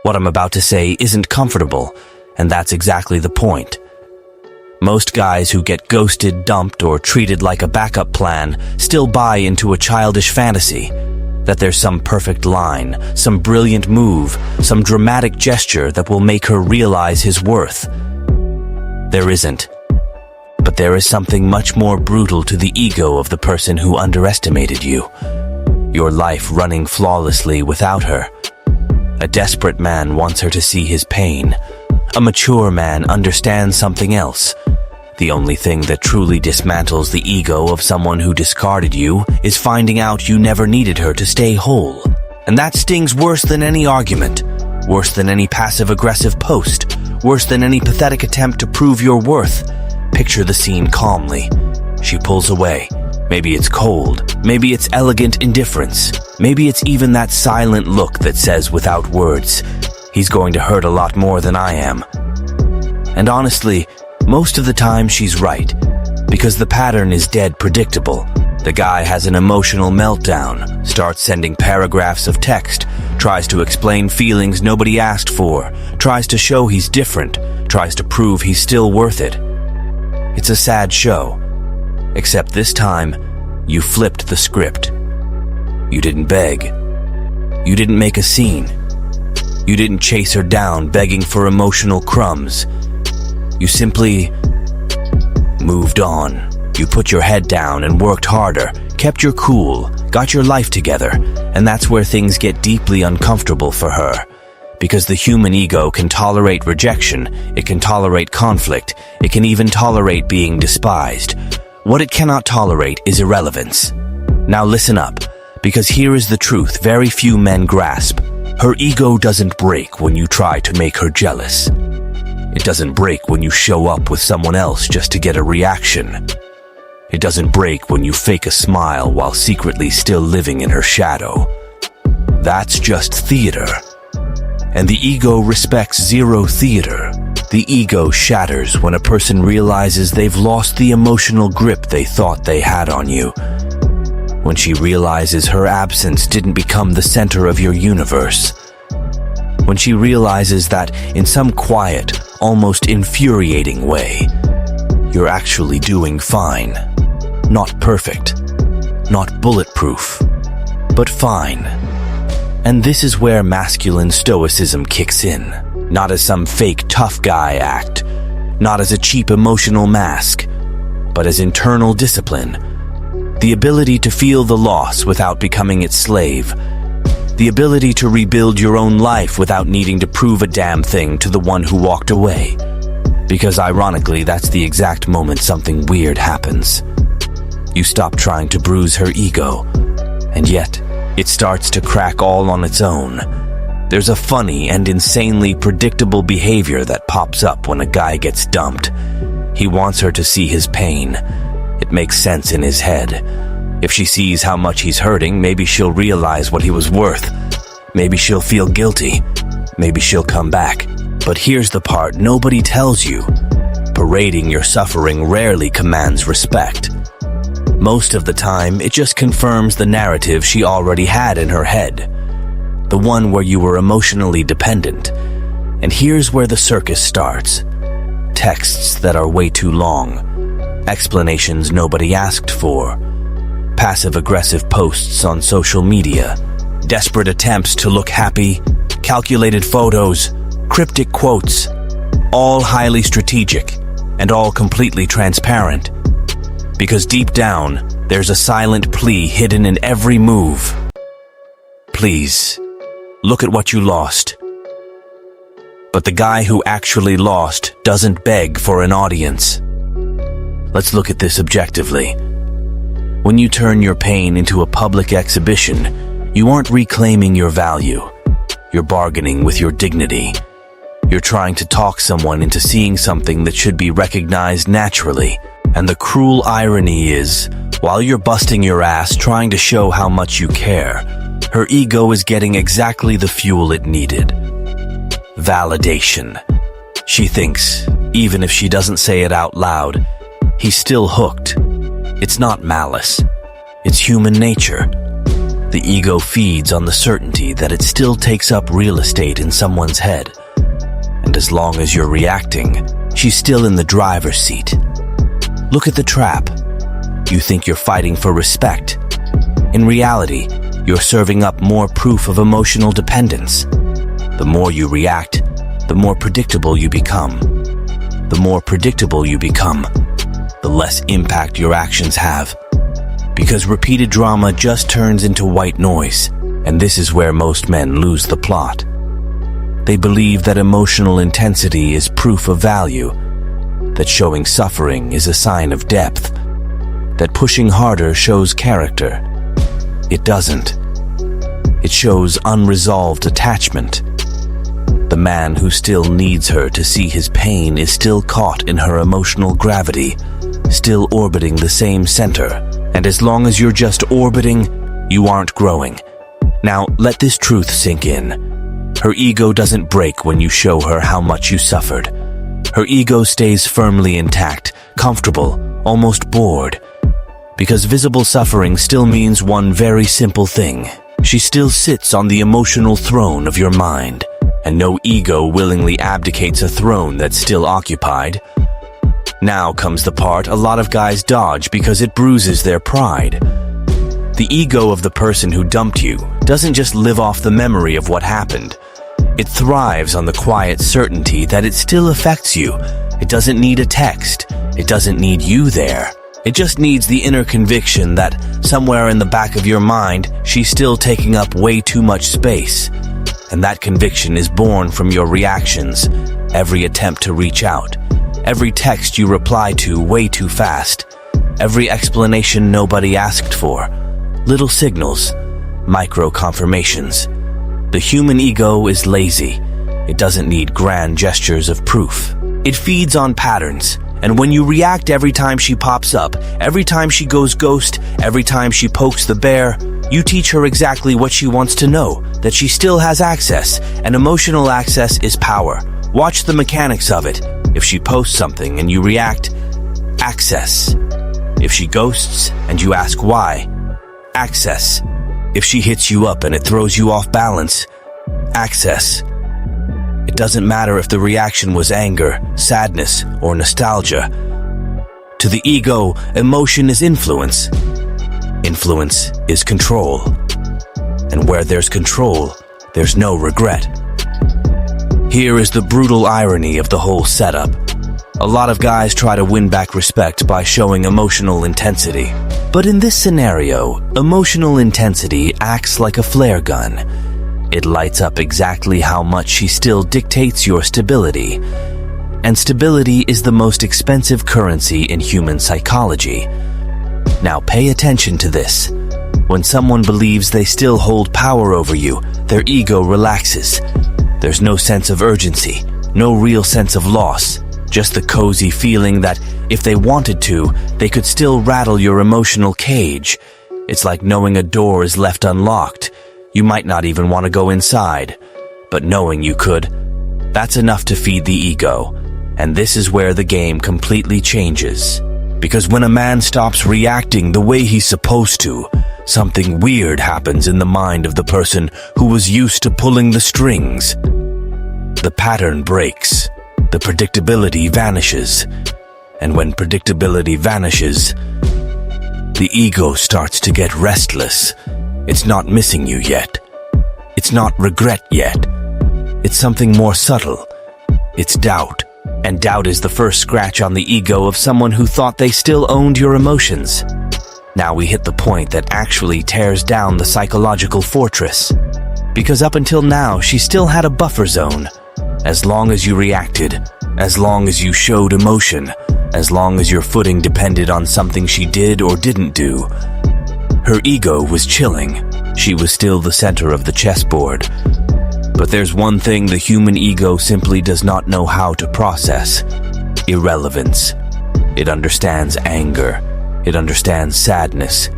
What I'm about to say isn't comfortable, and that's exactly the point. Most guys who get ghosted, dumped, or treated like a backup plan still buy into a childish fantasy that there's some perfect line, some brilliant move, some dramatic gesture that will make her realize his worth. There isn't. But there is something much more brutal to the ego of the person who underestimated you. Your life running flawlessly without her. A desperate man wants her to see his pain. A mature man understands something else. The only thing that truly dismantles the ego of someone who discarded you is finding out you never needed her to stay whole. And that stings worse than any argument, worse than any passive-aggressive post, worse than any pathetic attempt to prove your worth. Picture the scene calmly. She pulls away. Maybe it's cold. Maybe it's elegant indifference. Maybe it's even that silent look that says without words, "He's going to hurt a lot more than I am." And honestly, most of the time she's right, because the pattern is dead predictable. The guy has an emotional meltdown, starts sending paragraphs of text, tries to explain feelings nobody asked for, tries to show he's different, tries to prove he's still worth it. It's a sad show. Except this time, you flipped the script. You didn't beg. You didn't make a scene. You didn't chase her down begging for emotional crumbs. You simply moved on. You put your head down and worked harder, kept your cool, got your life together, and that's where things get deeply uncomfortable for her. Because the human ego can tolerate rejection, it can tolerate conflict, it can even tolerate being despised. What it cannot tolerate is irrelevance. Now listen up, because here is the truth very few men grasp. Her ego doesn't break when you try to make her jealous. It doesn't break when you show up with someone else just to get a reaction. It doesn't break when you fake a smile while secretly still living in her shadow. That's just theater. And the ego respects zero theater. The ego shatters when a person realizes they've lost the emotional grip they thought they had on you. When she realizes her absence didn't become the center of your universe. When she realizes that, in some quiet, almost infuriating way, you're actually doing fine. Not perfect. Not bulletproof. But fine. And this is where masculine stoicism kicks in. Not as some fake tough guy act, not as a cheap emotional mask, but as internal discipline. The ability to feel the loss without becoming its slave. The ability to rebuild your own life without needing to prove a damn thing to the one who walked away. Because ironically, that's the exact moment something weird happens. You stop trying to bruise her ego, and yet, it starts to crack all on its own. There's a funny and insanely predictable behavior that pops up when a guy gets dumped. He wants her to see his pain. It makes sense in his head. If she sees how much he's hurting, maybe she'll realize what he was worth. Maybe she'll feel guilty. Maybe she'll come back. But here's the part nobody tells you. Parading your suffering rarely commands respect. Most of the time, it just confirms the narrative she already had in her head. The one where you were emotionally dependent. And here's where the circus starts. Texts that are way too long. Explanations nobody asked for. Passive-aggressive posts on social media. Desperate attempts to look happy. Calculated photos. Cryptic quotes. All highly strategic. And all completely transparent. Because deep down, there's a silent plea hidden in every move. Please. Look at what you lost. But the guy who actually lost doesn't beg for an audience. Let's look at this objectively. When you turn your pain into a public exhibition, you aren't reclaiming your value. You're bargaining with your dignity. You're trying to talk someone into seeing something that should be recognized naturally. And the cruel irony is, while you're busting your ass trying to show how much you care, her ego is getting exactly the fuel it needed. Validation. She thinks, even if she doesn't say it out loud, he's still hooked. It's not malice. It's human nature. The ego feeds on the certainty that it still takes up real estate in someone's head. And as long as you're reacting, she's still in the driver's seat. Look at the trap. You think you're fighting for respect. In reality, you're serving up more proof of emotional dependence. The more you react, the more predictable you become. The more predictable you become, the less impact your actions have. Because repeated drama just turns into white noise, and this is where most men lose the plot. They believe that emotional intensity is proof of value, that showing suffering is a sign of depth, that pushing harder shows character. It doesn't. It shows unresolved attachment. The man who still needs her to see his pain is still caught in her emotional gravity, still orbiting the same center. And as long as you're just orbiting, you aren't growing. Now, let this truth sink in. Her ego doesn't break when you show her how much you suffered. Her ego stays firmly intact, comfortable, almost bored. Because visible suffering still means one very simple thing. She still sits on the emotional throne of your mind. And no ego willingly abdicates a throne that's still occupied. Now comes the part a lot of guys dodge because it bruises their pride. The ego of the person who dumped you doesn't just live off the memory of what happened. It thrives on the quiet certainty that it still affects you. It doesn't need a text. It doesn't need you there. It just needs the inner conviction that somewhere in the back of your mind, she's still taking up way too much space. And that conviction is born from your reactions, every attempt to reach out, every text you reply to way too fast, every explanation nobody asked for, little signals, micro-confirmations. The human ego is lazy. It doesn't need grand gestures of proof. It feeds on patterns, and when you react every time she pops up, every time she goes ghost, every time she pokes the bear, you teach her exactly what she wants to know, that she still has access, and emotional access is power. Watch the mechanics of it. If she posts something and you react, access. If she ghosts and you ask why, access. If she hits you up and it throws you off balance, access. It doesn't matter if the reaction was anger, sadness, or nostalgia. To the ego, emotion is influence. Influence is control. And where there's control, there's no regret. Here is the brutal irony of the whole setup. A lot of guys try to win back respect by showing emotional intensity. But in this scenario, emotional intensity acts like a flare gun. It lights up exactly how much she still dictates your stability. And stability is the most expensive currency in human psychology. Now pay attention to this. When someone believes they still hold power over you, their ego relaxes. There's no sense of urgency, no real sense of loss, just the cozy feeling that if they wanted to, they could still rattle your emotional cage. It's like knowing a door is left unlocked. You might not even want to go inside, but knowing you could, that's enough to feed the ego. And this is where the game completely changes. Because when a man stops reacting the way he's supposed to, something weird happens in the mind of the person who was used to pulling the strings. The pattern breaks. The predictability vanishes. And when predictability vanishes, the ego starts to get restless. It's not missing you yet. It's not regret yet. It's something more subtle. It's doubt. And doubt is the first scratch on the ego of someone who thought they still owned your emotions. Now we hit the point that actually tears down the psychological fortress. Because up until now, she still had a buffer zone. As long as you reacted, as long as you showed emotion, as long as your footing depended on something she did or didn't do, her ego was chilling. She was still the center of the chessboard. But there's one thing the human ego simply does not know how to process: irrelevance. It understands anger. It understands sadness.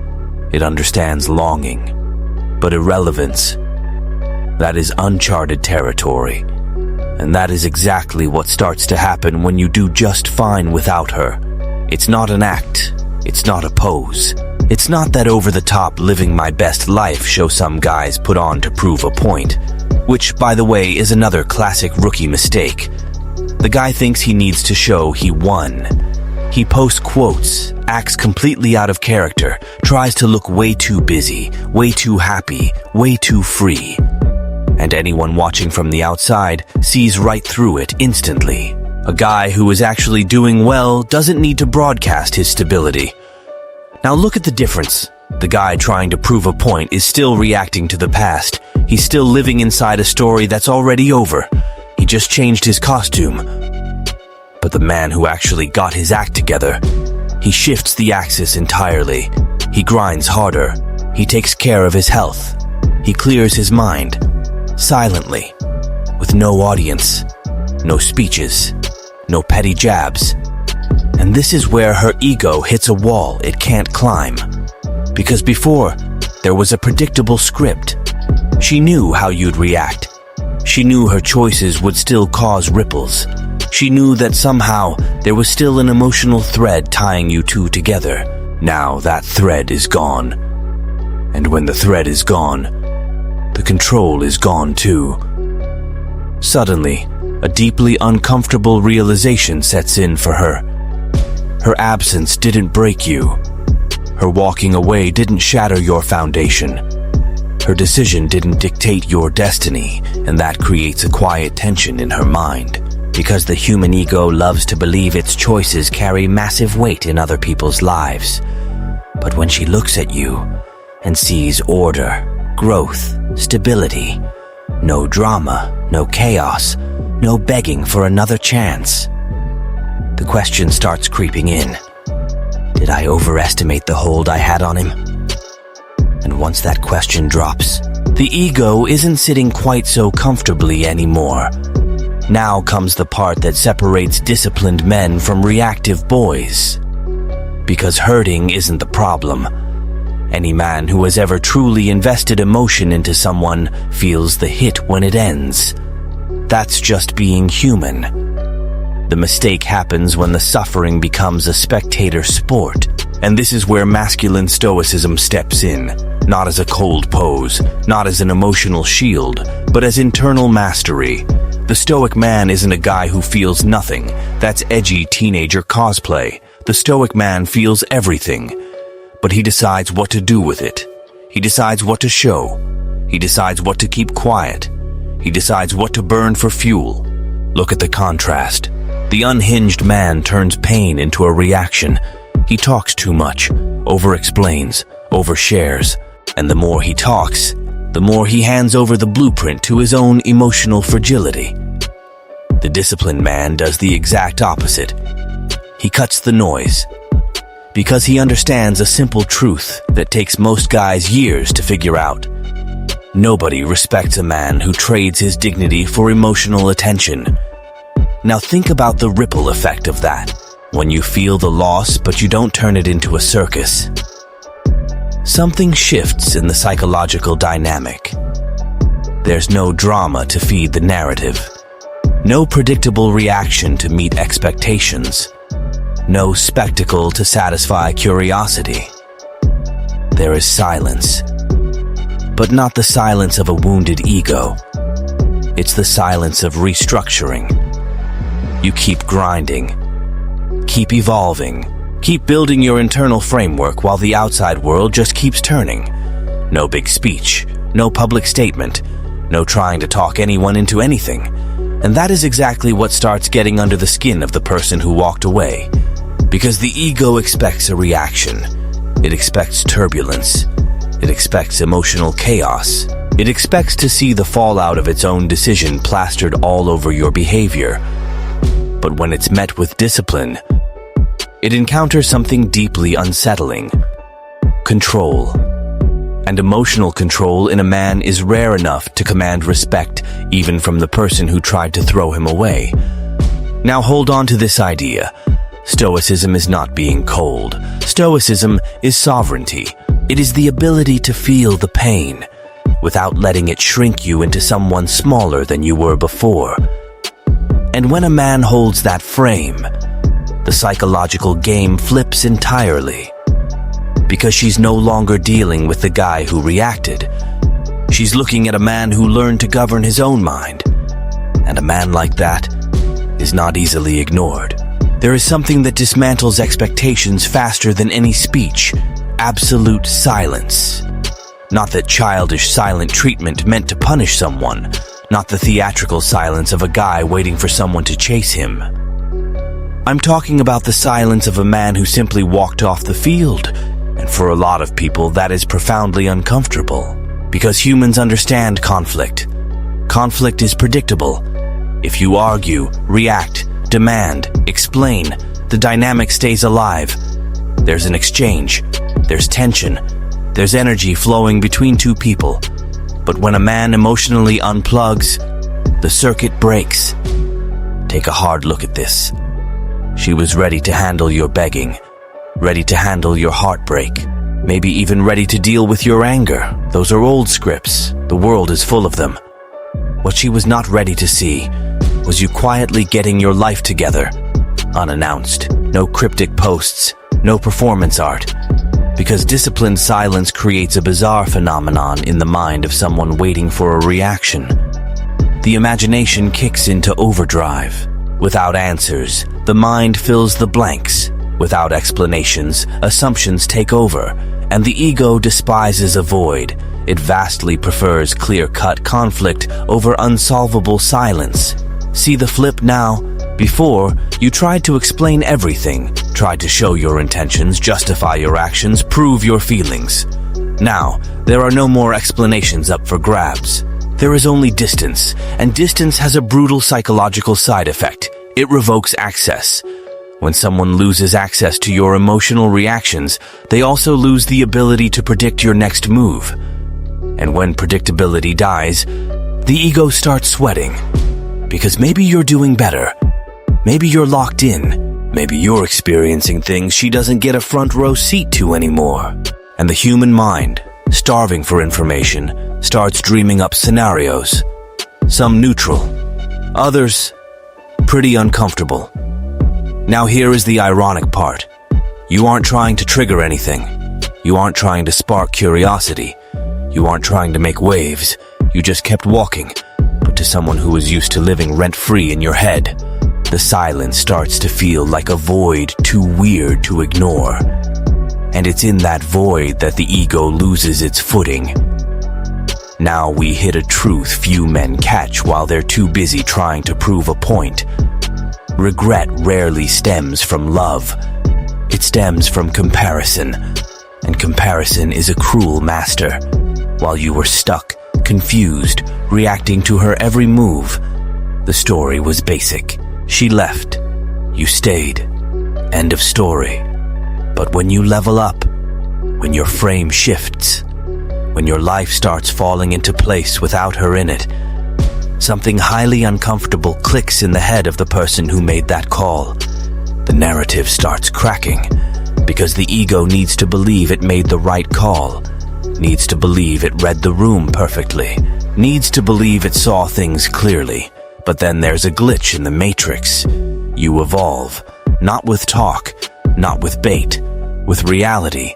It understands longing. But irrelevance, that is uncharted territory. And that is exactly what starts to happen when you do just fine without her. It's not an act. It's not a pose. It's not that over-the-top living my best life show some guys put on to prove a point, which, by the way, is another classic rookie mistake. The guy thinks he needs to show he won. He posts quotes, acts completely out of character, tries to look way too busy, way too happy, way too free. And anyone watching from the outside sees right through it instantly. A guy who is actually doing well doesn't need to broadcast his stability. Now look at the difference. The guy trying to prove a point is still reacting to the past. He's still living inside a story that's already over. He just changed his costume. But the man who actually got his act together, he shifts the axis entirely. He grinds harder. He takes care of his health. He clears his mind. Silently. With no audience. No speeches. No petty jabs. And this is where her ego hits a wall it can't climb. Because before, there was a predictable script. She knew how you'd react. She knew her choices would still cause ripples. She knew that somehow there was still an emotional thread tying you two together. Now that thread is gone. And when the thread is gone, the control is gone too. Suddenly, a deeply uncomfortable realization sets in for her. Her absence didn't break you. Her walking away didn't shatter your foundation. Her decision didn't dictate your destiny, and that creates a quiet tension in her mind. Because the human ego loves to believe its choices carry massive weight in other people's lives. But when she looks at you and sees order, growth, stability, no drama, no chaos, no begging for another chance, the question starts creeping in. Did I overestimate the hold I had on him? And once that question drops, the ego isn't sitting quite so comfortably anymore. Now comes the part that separates disciplined men from reactive boys. Because hurting isn't the problem. Any man who has ever truly invested emotion into someone feels the hit when it ends. That's just being human. The mistake happens when the suffering becomes a spectator sport. And this is where masculine stoicism steps in. Not as a cold pose, not as an emotional shield, but as internal mastery. The stoic man isn't a guy who feels nothing. That's edgy teenager cosplay. The stoic man feels everything. But he decides what to do with it. He decides what to show. He decides what to keep quiet. He decides what to burn for fuel. Look at the contrast. The unhinged man turns pain into a reaction. He talks too much, over-explains, overshares, and the more he talks, the more he hands over the blueprint to his own emotional fragility. The disciplined man does the exact opposite. He cuts the noise, because he understands a simple truth that takes most guys years to figure out. Nobody respects a man who trades his dignity for emotional attention. Now think about the ripple effect of that. When you feel the loss, but you don't turn it into a circus. Something shifts in the psychological dynamic. There's no drama to feed the narrative. No predictable reaction to meet expectations. No spectacle to satisfy curiosity. There is silence. But not the silence of a wounded ego. It's the silence of restructuring. You keep grinding. Keep evolving. Keep building your internal framework while the outside world just keeps turning. No big speech. No public statement. No trying to talk anyone into anything. And that is exactly what starts getting under the skin of the person who walked away. Because the ego expects a reaction. It expects turbulence. It expects emotional chaos. It expects to see the fallout of its own decision plastered all over your behavior. But when it's met with discipline, it encounters something deeply unsettling. Control. And emotional control in a man is rare enough to command respect even from the person who tried to throw him away. Now hold on to this idea. Stoicism is not being cold. Stoicism is sovereignty. It is the ability to feel the pain without letting it shrink you into someone smaller than you were before. And when a man holds that frame, the psychological game flips entirely. because she's no longer dealing with the guy who reacted. She's looking at a man who learned to govern his own mind. And a man like that is not easily ignored. There is something that dismantles expectations faster than any speech: absolute silence. Not that childish silent treatment meant to punish someone, not the theatrical silence of a guy waiting for someone to chase him. I'm talking about the silence of a man who simply walked off the field, and for a lot of people that is profoundly uncomfortable, because humans understand conflict. Conflict is predictable. If you argue, react, demand, explain, the dynamic stays alive. There's an exchange, there's tension, there's energy flowing between two people. But when a man emotionally unplugs, the circuit breaks. Take a hard look at this. She was ready to handle your begging, ready to handle your heartbreak, maybe even ready to deal with your anger. Those are old scripts. The world is full of them. What she was not ready to see was you quietly getting your life together, unannounced. No cryptic posts, no performance art. Because disciplined silence creates a bizarre phenomenon in the mind of someone waiting for a reaction. The imagination kicks into overdrive. Without answers, the mind fills the blanks. Without explanations, assumptions take over, and the ego despises a void. It vastly prefers clear-cut conflict over unsolvable silence. See the flip now? Before, you tried to explain everything, tried to show your intentions, justify your actions, prove your feelings. Now, there are no more explanations up for grabs. There is only distance, and distance has a brutal psychological side effect. It revokes access. When someone loses access to your emotional reactions, they also lose the ability to predict your next move. And when predictability dies, the ego starts sweating. Because maybe you're doing better. Maybe you're locked in. Maybe you're experiencing things she doesn't get a front row seat to anymore. And the human mind, starving for information, starts dreaming up scenarios. Some neutral, others pretty uncomfortable. Now here is the ironic part. You aren't trying to trigger anything. You aren't trying to spark curiosity. You aren't trying to make waves. You just kept walking. But to someone who is used to living rent-free in your head, the silence starts to feel like a void too weird to ignore. And it's in that void that the ego loses its footing. Now we hit a truth few men catch while they're too busy trying to prove a point. Regret rarely stems from love. It stems from comparison. And comparison is a cruel master. While you were stuck, confused, reacting to her every move, the story was basic. She left. You stayed. End of story. But when you level up, when your frame shifts, when your life starts falling into place without her in it, something highly uncomfortable clicks in the head of the person who made that call. The narrative starts cracking, because the ego needs to believe it made the right call, needs to believe it read the room perfectly, needs to believe it saw things clearly. But then there's a glitch in the matrix. You evolve, not with talk, not with bait, with reality.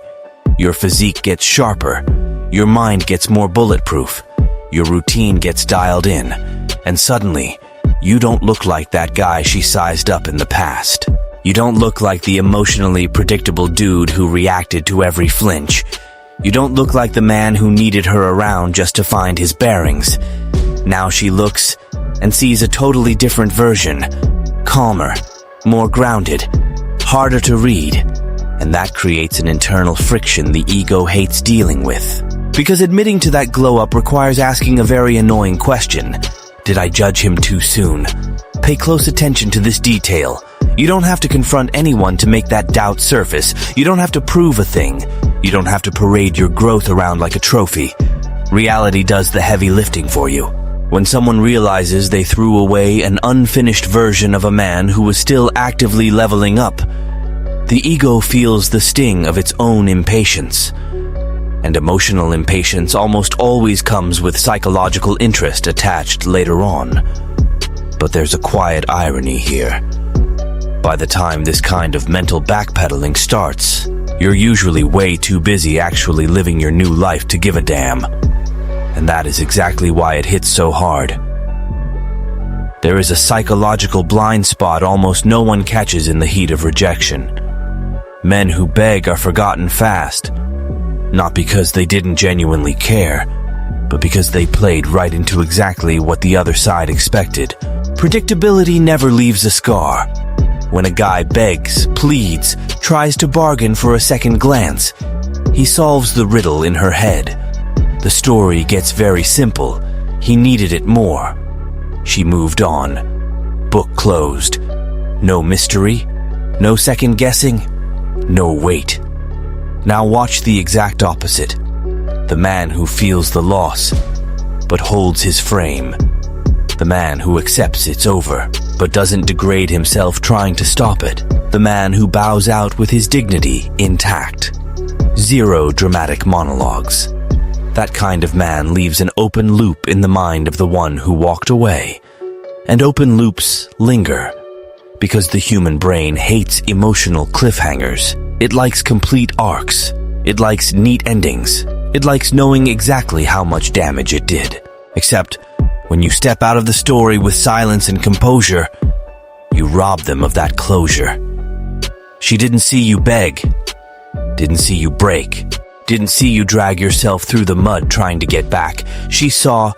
Your physique gets sharper, your mind gets more bulletproof, your routine gets dialed in, and suddenly, you don't look like that guy she sized up in the past. You don't look like the emotionally predictable dude who reacted to every flinch. You don't look like the man who needed her around just to find his bearings. Now she looks and sees a totally different version. Calmer, more grounded, harder to read. And that creates an internal friction the ego hates dealing with. Because admitting to that glow-up requires asking a very annoying question. Did I judge him too soon? Pay close attention to this detail. You don't have to confront anyone to make that doubt surface. You don't have to prove a thing. You don't have to parade your growth around like a trophy. Reality does the heavy lifting for you. When someone realizes they threw away an unfinished version of a man who was still actively leveling up, the ego feels the sting of its own impatience. And emotional impatience almost always comes with psychological interest attached later on. But there's a quiet irony here. By the time this kind of mental backpedaling starts, You're usually way too busy actually living your new life to give a damn. And that is exactly why it hits so hard. There is a psychological blind spot almost no one catches in the heat of rejection. Men who beg are forgotten fast, not because they didn't genuinely care, but because they played right into exactly what the other side expected. Predictability never leaves a scar. When a guy begs, pleads, tries to bargain for a second glance, he solves the riddle in her head. The story gets very simple. He needed it more. She moved on. Book closed. No mystery, no second guessing, no wait. Now watch the exact opposite. The man who feels the loss, but holds his frame. The man who accepts it's over, but doesn't degrade himself trying to stop it. The man who bows out with his dignity intact. Zero dramatic monologues. That kind of man leaves an open loop in the mind of the one who walked away. And open loops linger, because the human brain hates emotional cliffhangers. It likes complete arcs. It likes neat endings. It likes knowing exactly how much damage it did. Except, when you step out of the story with silence and composure, you rob them of that closure. She didn't see you beg, didn't see you break, didn't see you drag yourself through the mud trying to get back. She saw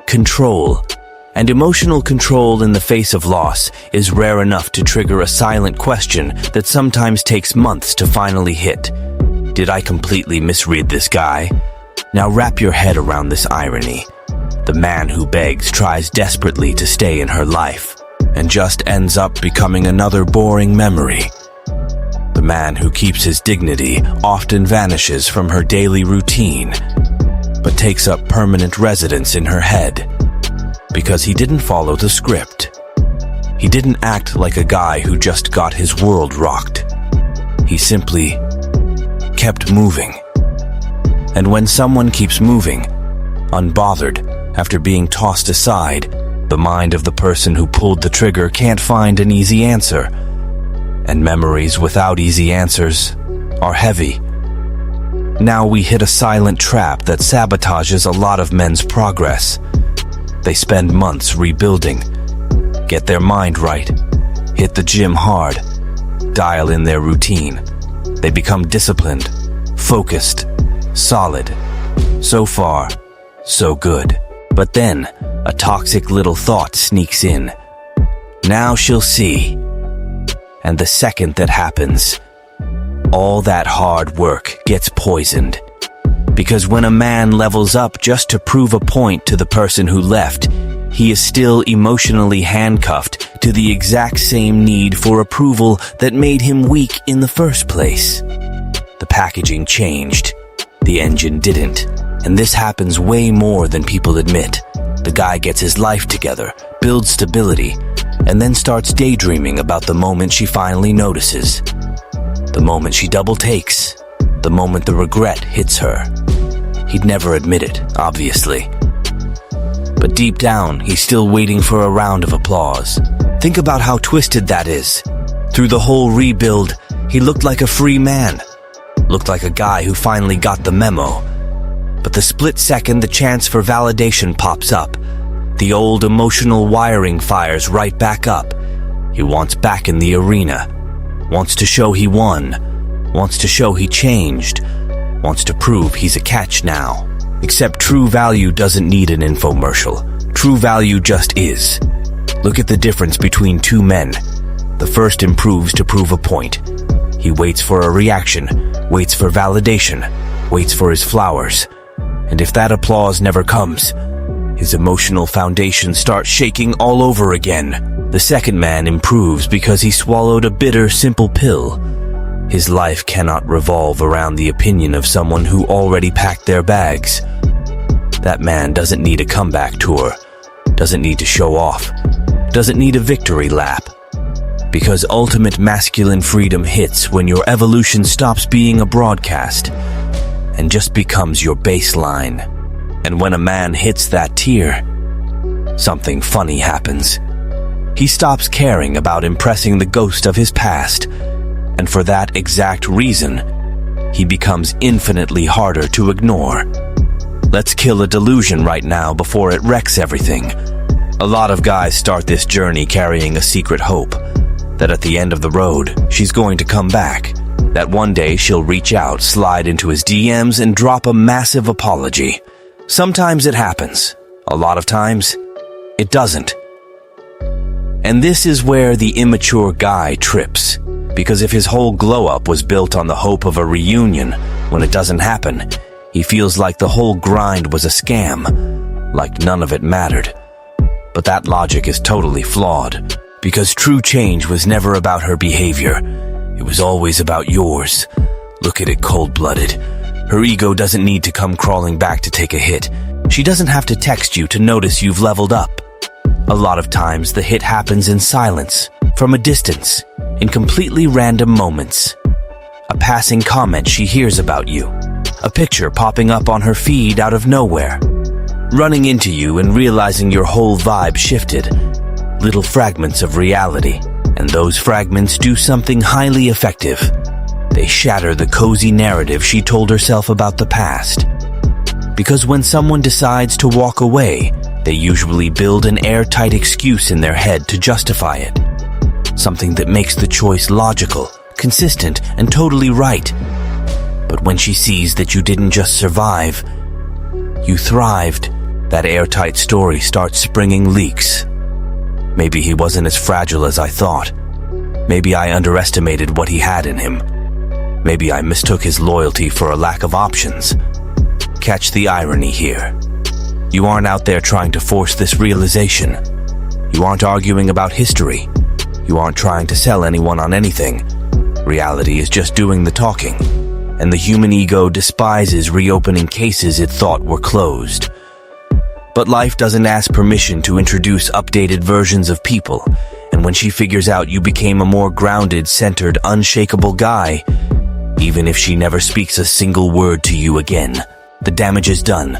control. And emotional control in the face of loss is rare enough to trigger a silent question that sometimes takes months to finally hit. Did I completely misread this guy? Now wrap your head around this irony. The man who begs tries desperately to stay in her life, and just ends up becoming another boring memory. The man who keeps his dignity often vanishes from her daily routine, but takes up permanent residence in her head, because he didn't follow the script. He didn't act like a guy who just got his world rocked. He simply kept moving. And when someone keeps moving, unbothered, after being tossed aside, the mind of the person who pulled the trigger can't find an easy answer. And memories without easy answers are heavy. Now we hit a silent trap that sabotages a lot of men's progress. They spend months rebuilding, get their mind right, hit the gym hard, dial in their routine. They become disciplined, focused, solid. So far, so good. But then, a toxic little thought sneaks in. Now she'll see. And the second that happens, all that hard work gets poisoned. Because when a man levels up just to prove a point to the person who left, he is still emotionally handcuffed to the exact same need for approval that made him weak in the first place. The packaging changed. The engine didn't. And this happens way more than people admit. The guy gets his life together, builds stability, and then starts daydreaming about the moment she finally notices. The moment she double takes. The moment the regret hits her. He'd never admit it, obviously. But deep down, he's still waiting for a round of applause. Think about how twisted that is. Through the whole rebuild, he looked like a free man. Looked like a guy who finally got the memo. But the split second the chance for validation pops up, the old emotional wiring fires right back up. He wants back in the arena. Wants to show he won. Wants to show he changed. Wants to prove he's a catch now. Except true value doesn't need an infomercial. True value just is. Look at the difference between two men. The first improves to prove a point. He waits for a reaction, waits for validation, waits for his flowers. And if that applause never comes, his emotional foundation starts shaking all over again. The second man improves because he swallowed a bitter, simple pill. His life cannot revolve around the opinion of someone who already packed their bags. That man doesn't need a comeback tour, doesn't need to show off, doesn't need a victory lap. Because ultimate masculine freedom hits when your evolution stops being a broadcast and just becomes your baseline. And when a man hits that tier, something funny happens. He stops caring about impressing the ghost of his past, and for that exact reason, he becomes infinitely harder to ignore. Let's kill a delusion right now before it wrecks everything. A lot of guys start this journey carrying a secret hope that at the end of the road, she's going to come back. That one day she'll reach out, slide into his DMs, and drop a massive apology. Sometimes it happens. A lot of times, it doesn't. And this is where the immature guy trips. Because if his whole glow-up was built on the hope of a reunion, when it doesn't happen, he feels like the whole grind was a scam, like none of it mattered. But that logic is totally flawed, because true change was never about her behavior. It was always about yours. Look at it cold-blooded. Her ego doesn't need to come crawling back to take a hit. She doesn't have to text you to notice you've leveled up. A lot of times the hit happens in silence, from a distance, in completely random moments. A passing comment she hears about you. A picture popping up on her feed out of nowhere. Running into you and realizing your whole vibe shifted. Little fragments of reality. And those fragments do something highly effective. They shatter the cozy narrative she told herself about the past. Because when someone decides to walk away, they usually build an airtight excuse in their head to justify it. Something that makes the choice logical, consistent, and totally right. But when she sees that you didn't just survive, you thrived, that airtight story starts springing leaks. Maybe he wasn't as fragile as I thought. Maybe I underestimated what he had in him. Maybe I mistook his loyalty for a lack of options. Catch the irony here. You aren't out there trying to force this realization. You aren't arguing about history. You aren't trying to sell anyone on anything. Reality is just doing the talking. And the human ego despises reopening cases it thought were closed. But life doesn't ask permission to introduce updated versions of people, and when she figures out you became a more grounded, centered, unshakable guy, even if she never speaks a single word to you again, the damage is done,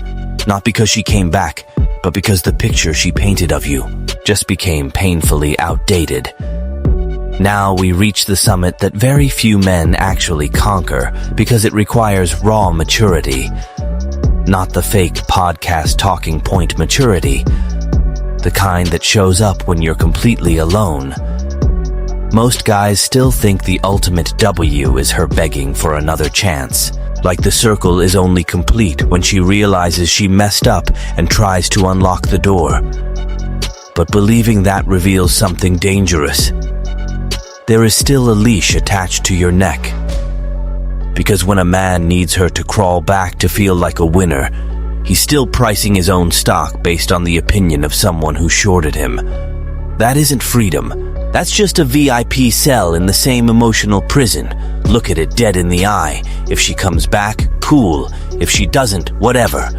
not because she came back, but because the picture she painted of you just became painfully outdated. Now we reach the summit that very few men actually conquer because it requires raw maturity. Not the fake podcast talking point maturity, the kind that shows up when you're completely alone. Most guys still think the ultimate W is her begging for another chance, like the circle is only complete when she realizes she messed up and tries to unlock the door. But believing that reveals something dangerous. There is still a leash attached to your neck. Because when a man needs her to crawl back to feel like a winner, he's still pricing his own stock based on the opinion of someone who shorted him. That isn't freedom. That's just a VIP cell in the same emotional prison. Look at it dead in the eye. If she comes back, cool. If she doesn't, whatever.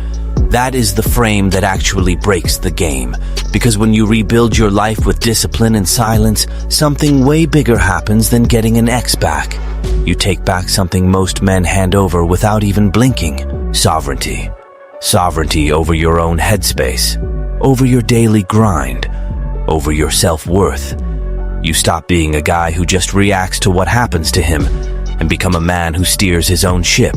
That is the frame that actually breaks the game. Because when you rebuild your life with discipline and silence, something way bigger happens than getting an ex back. You take back something most men hand over without even blinking. Sovereignty. Sovereignty over your own headspace. Over your daily grind. Over your self-worth. You stop being a guy who just reacts to what happens to him and become a man who steers his own ship.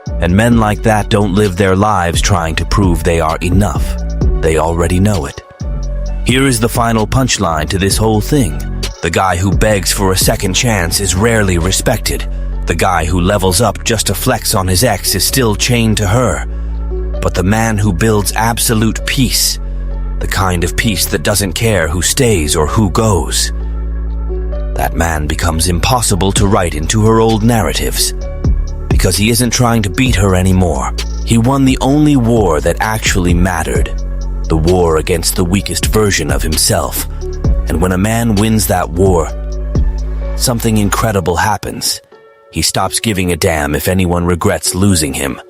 And men like that don't live their lives trying to prove they are enough. They already know it. Here is the final punchline to this whole thing. The guy who begs for a second chance is rarely respected. The guy who levels up just to flex on his ex is still chained to her. But the man who builds absolute peace, the kind of peace that doesn't care who stays or who goes, that man becomes impossible to write into her old narratives. Because he isn't trying to beat her anymore. He won the only war that actually mattered. The war against the weakest version of himself. And when a man wins that war, something incredible happens. He stops giving a damn if anyone regrets losing him.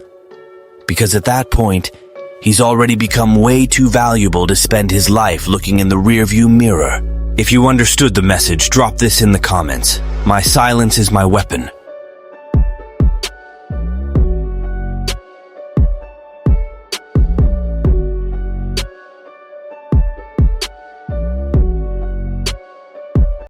Because at that point, he's already become way too valuable to spend his life looking in the rearview mirror. If you understood the message, drop this in the comments. My silence is my weapon.